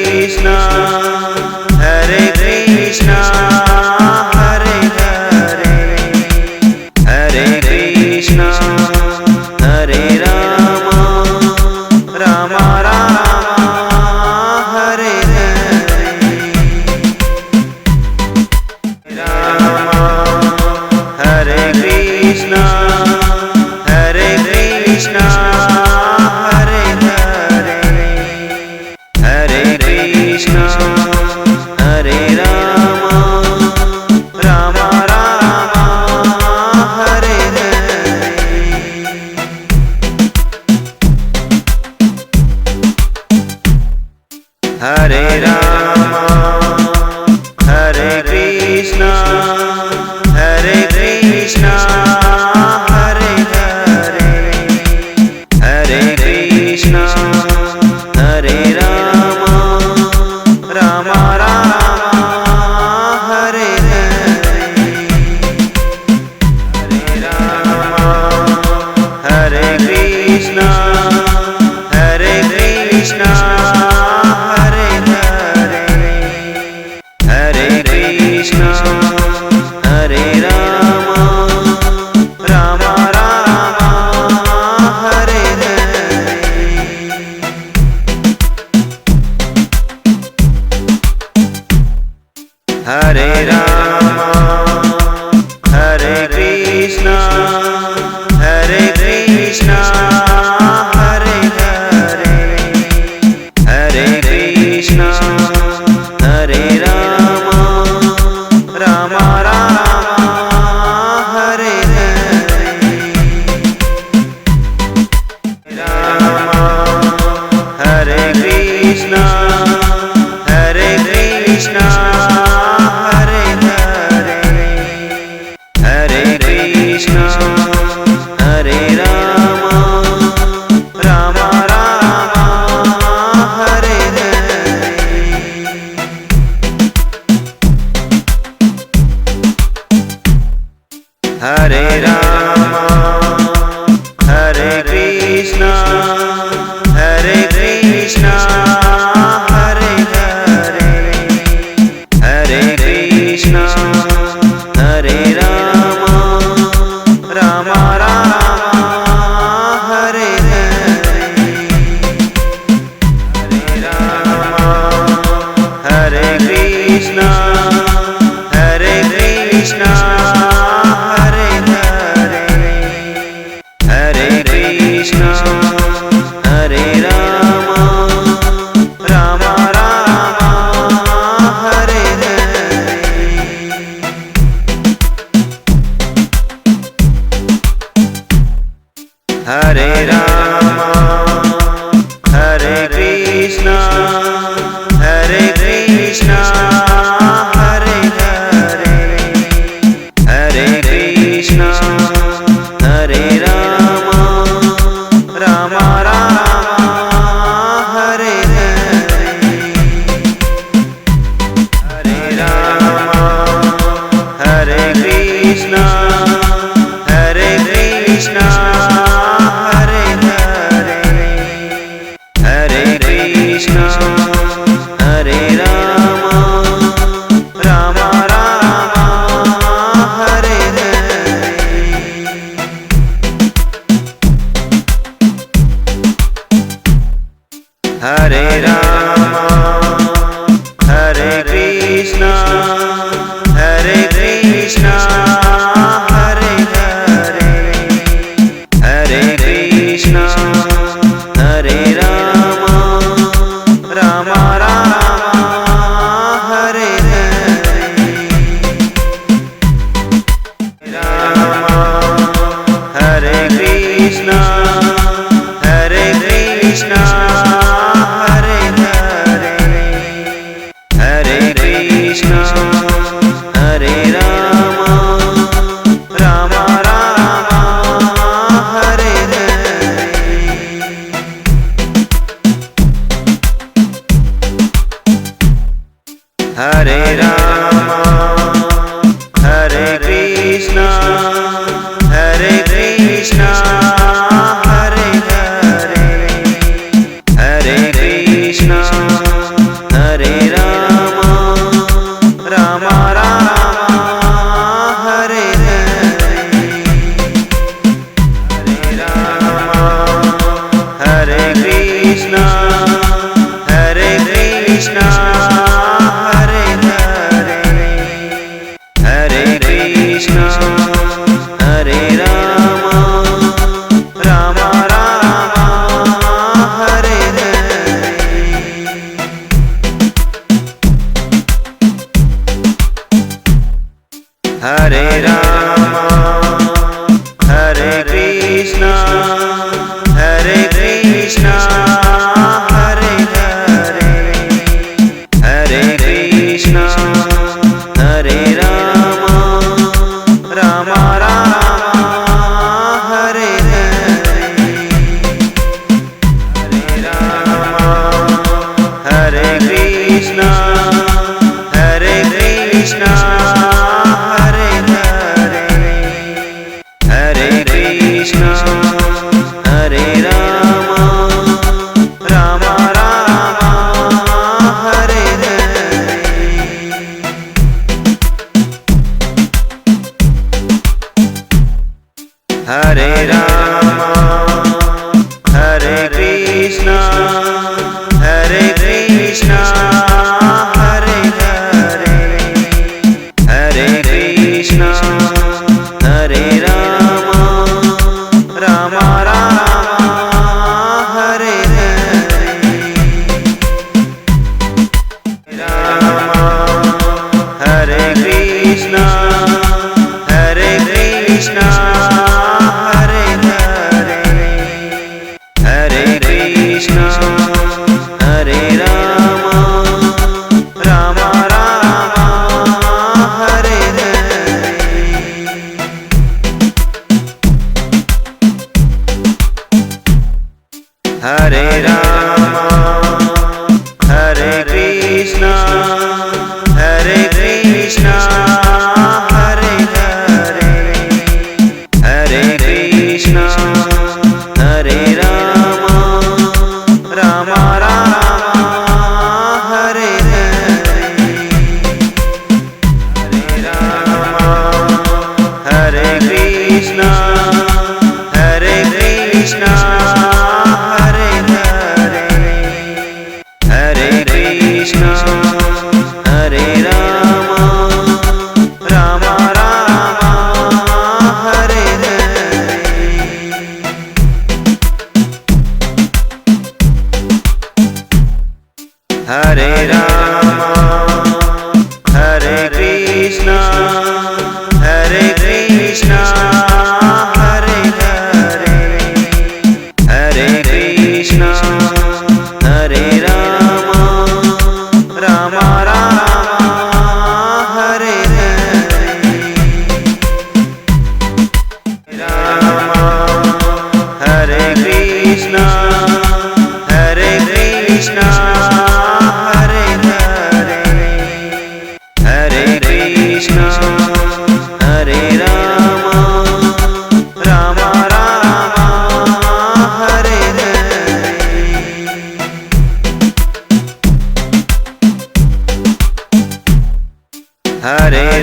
Krishna, Hare Krishna, Hare Hare, Hare Krishna, Hare Rama, Rama Rama, Hare Hare, Rama, Hare Krishna, Hare Krishna, Hare Hare, Hare Krishna, Hare Rama, Rama Rama, Hare Hare, Hare Rama, Hare Krishna, Hare Krishna, Hare Hare, Hare Krishna, Hare Rama, Rama Rama, Hare Hare, Hare Rama, Hare Krishna, Hare Krishna, Hare Hare, Hare Krishna, Hare Rama, Rama Rama, Hare Hare, Hare Rama, Hare Krishna, Hare Krishna, Hare Hare, Hare Krishna, Hare Rama, Rama Rama, Hare Hare, Rama, Hare Krishna, Hare Krishna, Hare Hare, Hare Krishna, Hare Rama, Rama Rama, Hare Hare, Hare Rama, Hare Krishna, Hare Krishna, Hare Hare, Hare Krishna, Hare Rama, Rama Rama, Hare Hare, Hare Rama, Hare Krishna, Hare Krishna, Hare Hare, Hare Krishna, Hare Rama, Rama Rama, Hare Hare, Hare Rama, Hare Krishna, Hare Krishna, Hare Hare, Hare Krishna, Hare Rama, Rama Rama, Hare Hare, Hare Rama, Hare Krishna, Hare Krishna, Hare Hare, Hare Krishna, Hare Rama, Rama Rama, Hare Hare, Hare Rama, Hare Krishna, Hare Krishna, Hare Hare, Hare Krishna, Hare Rama, Rama Rama, Hare Hare, Rama, Hare Krishna, Hare Krishna, Hare Hare, Hare Krishna, Hare Rama, Rama Rama, Hare Hare, Hare Rama, Hare Krishna, Hare Krishna, Hare Hare, Hare Krishna, Krishna, Hare Krishna, Hare Hare, Hare Krishna, Hare Rama, Rama Rama, Hare Hare, Hare Rama, Hare Krishna, Hare Krishna, Hare Hare, Hare Krishna, Hare Rama, Rama Rama, Hare Hare. Hare Rama, Hare Krishna, Hare Krishna, Hare Hare, Hare Krishna, Hare Rama, Rama Rama, Hare Hare, Rama, Hare Krishna, Hare Krishna, Hare Hare, Hare Krishna, Hare Rama, Rama Rama, Hare Hare. Hare